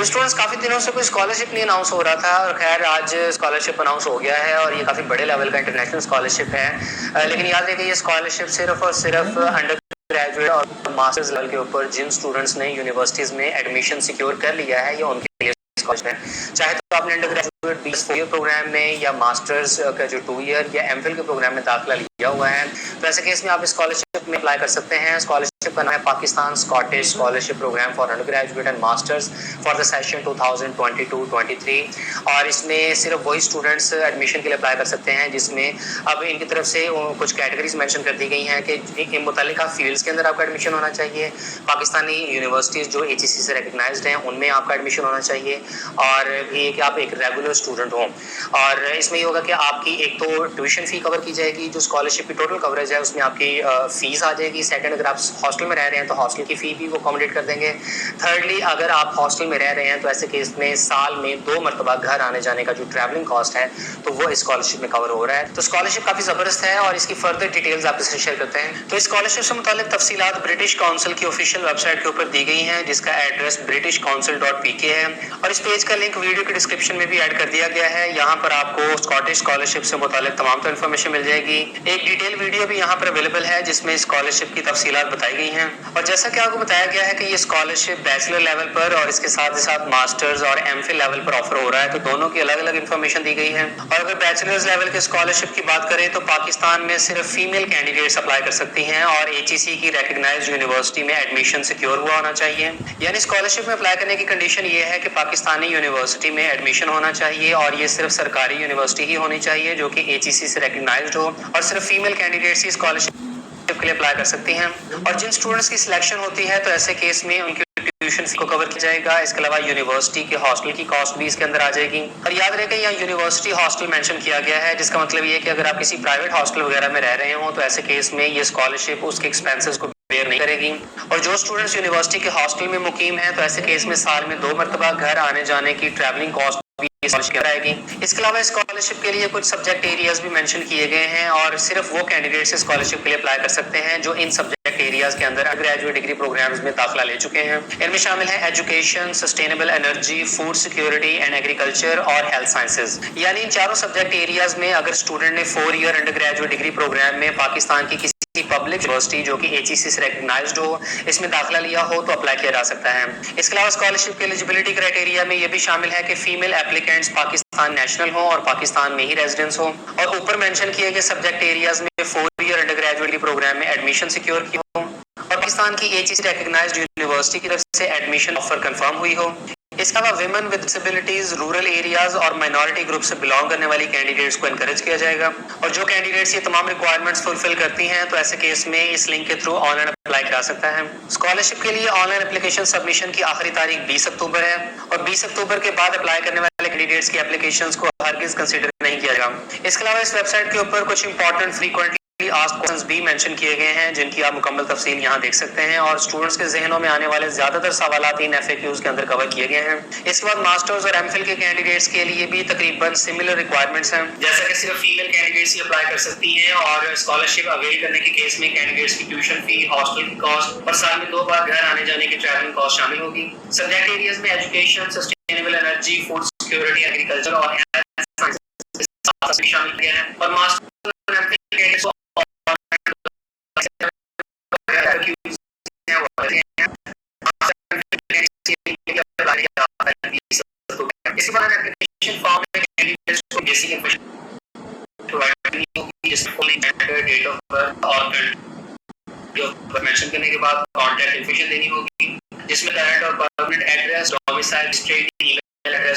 Students काफ़ी दिनों से कोई स्कॉलरशिप नहीं अनाउंस हो रहा था और खैर आज स्कॉलरशिप अनाउंस हो गया है और ये काफ़ी बड़े लेवल का इंटरनेशनल स्कॉलरशिप है। लेकिन याद रखिए ये स्कॉलरशिप सिर्फ और सिर्फ अंडर ग्रेजुएट और मास्टर्स लेवल के ऊपर जिन स्टूडेंट्स ने यूनिवर्सिटीज़ में एडमिशन सिक्योर कर लिया है ये उनके लिए स्कॉलरशिप है। चाहे तो आपने अंडर ग्रेजुएट 4 ईयर प्रोग्राम में या मास्टर्स का जो 2 ईयर या एमफिल के प्रोग्राम में दाखिला लिया हुआ है तो ऐसे केस में आप स्कॉलरशिप में अप्लाई कर सकते हैं। स्कॉलरशिप का नाम है Pakistan Scottish scholarship program for under graduate and masters for the session 2022-23 और इसमें सिर्फ वही स्टूडेंट्स एडमिशन के लिए अप्लाई कर सकते हैं जिसमें अब इनकी तरफ से कुछ कैटेगरीज मेंशन कर दी गई हैं कि इन मुतालिका फील्ड्स के अंदर आपका एडमिशन होना चाहिए। पाकिस्तानी यूनिवर्सिटीज़ जो एचईसी से रिकग्नाइज्ड हैं उनमें आपका एडमिशन होना चाहिए और भी कि आप एक रेगुलर स्टूडेंट हों। और इसमें ये होगा कि आपकी एक तो ट्यूशन फ़ी कवर की जाएगी, जो स्कॉलरशिप की टोटल कवरेज है उसमें आपकी फ़ीस आ जाएगी। सेकंड, अगर आप हॉस्टल में रह रहे हैं तो हॉस्टल की फ़ी भी वो अकोमोडेट कर देंगे। थर्डली, अगर आप हॉस्टल में रह रहे हैं तो ऐसे केस में साल में 2 मरतबा घर आने जाने का जो ट्रैवलिंग कॉस्ट है तो वो स्कॉलरशिप में कवर हो रहा है। तो स्कॉलरशिप काफ़ी ज़बरदस्त है और इसकी फर्दर डिटेल्स आपके साथ शेयर करते हैं। तो स्कॉलरशिप से मुतालिक तफसीलात ब्रिटिश काउंसिल की ऑफिशियल वेबसाइट के ऊपर दी गई हैं जिसका एड्रेस britishcouncil.pk है और इस पेज का लिंक वीडियो के डिस्क्रिप्शन में भी ऐड कर दिया गया है। यहाँ पर आपको स्कॉटिश स्कॉलरशिप से मुतालिक तमाम इन्फॉर्मेशन मिल जाएगी। एक डिटेल वीडियो भी यहाँ पर अवेलेबल है जिसमें स्कॉलरशिप की तफसीलात बताई गई हैं और जैसा कि आपको बताया गया है कि ये स्कॉलरशिप बैचलर लेवल पर और इसके साथ ही साथ मास्टर्स और एमफिल लेवल पर ऑफर हो रहा है, तो दोनों की अलग अलग इन्फॉर्मेशन दी गई है। और अगर बैचलर्स लेवल के स्कॉलरशिप की बात करें तो पाकिस्तान में सिर्फ फीमेल कैंडिडेट्स अप्लाई कर सकती हैं और एचईसी की रिकग्नाइज्ड यूनिवर्सिटी में एडमिशन सिक्योर हुआ होना चाहिए। यानी स्कॉलरशिप में अप्लाई करने की कंडीशन ये है कि पाकिस्तानी यूनिवर्सिटी में एडमिशन होना चाहिए और ये सिर्फ सरकारी यूनिवर्सिटी ही होनी चाहिए जो कि एचईसी से रिकग्नाइज्ड हो और सिर्फ फीमेल कैंडिडेट्स ही स्कॉलरशिप के लिए अप्लाई कर सकती हैं। और जिन स्टूडेंट्स की सिलेक्शन होती है तो ऐसे केस में उनकी ट्यूशन फी को कवर किया जाएगा। इसके अलावा यूनिवर्सिटी के हॉस्टल की कॉस्ट भी इसके अंदर आ जाएगी। और याद रखें यहाँ यूनिवर्सिटी हॉस्टल मेंशन किया गया है जिसका मतलब ये है कि अगर आप किसी प्राइवेट हॉस्टल वगैरह में रह रहे हो तो ऐसे केस में ये स्कॉलरशिप उसके एक्सपेंसेस को बेयर नहीं करेगी। और जो स्टूडेंट्स यूनिवर्सिटी के हॉस्टल में मुकीम है तो ऐसे केस में साल में 2 मरतबा घर आने जाने की ट्रैवलिंग कॉस्ट आएगी। इसके अलावा स्कॉलरशिप के लिए कुछ सब्जेक्ट एरियाज भी मेंशन किए गए हैं और सिर्फ वो कैंडिडेट स्कॉलरशिप के लिए अप्लाई कर सकते हैं जो इन सब्जेक्ट एरियाज के अंदर ग्रेजुएट डिग्री प्रोग्राम्स में दाखिला ले चुके हैं। इनमें शामिल है education, sustainable energy, food security and agriculture और हेल्थ साइंसेज। यानी इन चारों सब्जेक्ट एरियाज में अगर स्टूडेंट ने 4 year under graduate degree program में पाकिस्तान की पब्लिक यूनिवर्सिटी जो कि एचईसी से रिकग्नाइज्ड हो इसमें दाखिला लिया हो तो अप्लाई किया जा सकता है। इसके अलावा स्कॉलरशिप के एलिजिबिलिटी क्राइटेरिया में यह भी शामिल है कि फीमेल एप्लीकेंट्स पाकिस्तान नेशनल हो और पाकिस्तान में ही रेजिडेंस हो और ऊपर मेंशन किए गए सब्जेक्ट एरियाज में 4 ईयर अंडर ग्रेजुएट प्रोग्राम में एडमिशन सिक्योर की हो और पाकिस्तान की एचईसी रिकग्नाइज्ड यूनिवर्सिटी की तरफ से एडमिशन ऑफर कंफर्म हुई हो। इसके अलावा women with disabilities, rural areas और माइनॉरिटी ग्रुप से बिलोंग करने वाली कैंडिडेट्स को एनकरेज किया जाएगा और जो कैंडिडेट्स ये तमाम रिक्वायरमेंट्स फुलफिल करती हैं तो ऐसे केस में इस लिंक के थ्रू ऑनलाइन अप्लाई करा सकता है। स्कॉलरशिप के लिए ऑनलाइन एप्लीकेशन सबमिशन की आखिरी तारीख 20 अक्टूबर है और 20 अक्टूबर के बाद अप्लाई करने वाले कैंडिडेट्स की एप्लीकेशंस को हरगिज कंसीडर नहीं किया जाएगा। इसके अलावा इस वेबसाइट के ऊपर कुछ इंपॉर्टेंट फ्रीक्वेंटली आस्क्ड क्वेश्चंस भी मेंशन किए गए हैं जिनकी आप मुकम्मल तफसील यहाँ देख सकते हैं और स्टूडेंट्स के जहनों में आने वाले ज्यादातर सवालात इन एफएक्यूज के अंदर कवर किए गए हैं। इसके बाद मास्टर्स और एमफिल के कैंडिडेट्स के लिए भी तकरीबन सिमिलर रिक्वायरमेंट्स हैं, जैसा कि सिर्फ फीमेल कैंडिडेट्स ही अप्लाई कर सकती हैं और स्कॉलरशिप अवेल करने के केस में कैंडिडेट्स की ट्यूशन फी, हॉस्टल की कॉस्ट और साल में 2 बार घर आने जाने की ट्रैवलिंग कॉस्ट शामिल होगी। सब्जेक्ट एरियाज में education, sustainable energy, food security, agriculture और हेल्थ साइंसेज शामिल किए हैं और मास्टर और एमफिल कैंडिडेट्स इसके बाद एप्लीकेशन फॉर्म में कैंडिडेट्स को बेसिक इंफॉर्मेशन प्रोवाइड करनी होगी जैसे full name, date of birth और जो मेंशन करने के बाद कांटेक्ट इंफॉर्मेशन देनी होगी जिसमें करंट और permanent address, domicile, state, email address.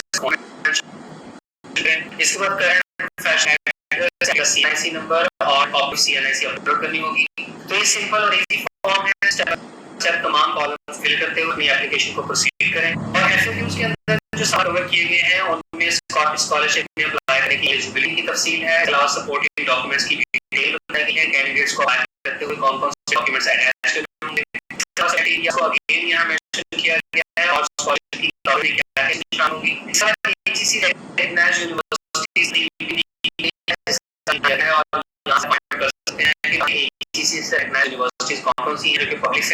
इसके बाद current fashion address, CNIC number और कॉपी सीएनआईसी अपलोड करनी होगी। तो ये सिंपल और इजी फॉर्म है। स्टेप तमाम कॉलम्स फिल करते हुए अपनी एप्लीकेशन को प्रोसीड करें और एफएक्यूज के अंदर जो कवर किए गए हैं उनमें स्कॉलरशिप में अप्लाई करने की एलिजिबिलिटी की तफसील है, क्लास सपोर्टिंग डॉक्यूमेंट्स की डिटेल बताई गई है, कैंडिडेट्स को अप्लाई करते हुए कौन-कौन से डॉक्यूमेंट्स अटैच करने होंगे, क्राइटेरिया को अगेन यहां मेंशन किया गया है और स्कॉलरशिप की कवरेज क्या है शामिल होगी। इसके बाद एचईसी रिकग्नाइज्ड यूनिवर्सिटीज है और यहां से पॉइंट कर सकते हैं कि एचईसी से रिकग्नाइज्ड यूनिवर्सिटीज कौन-कौन सी हैं जो कि पब्लिक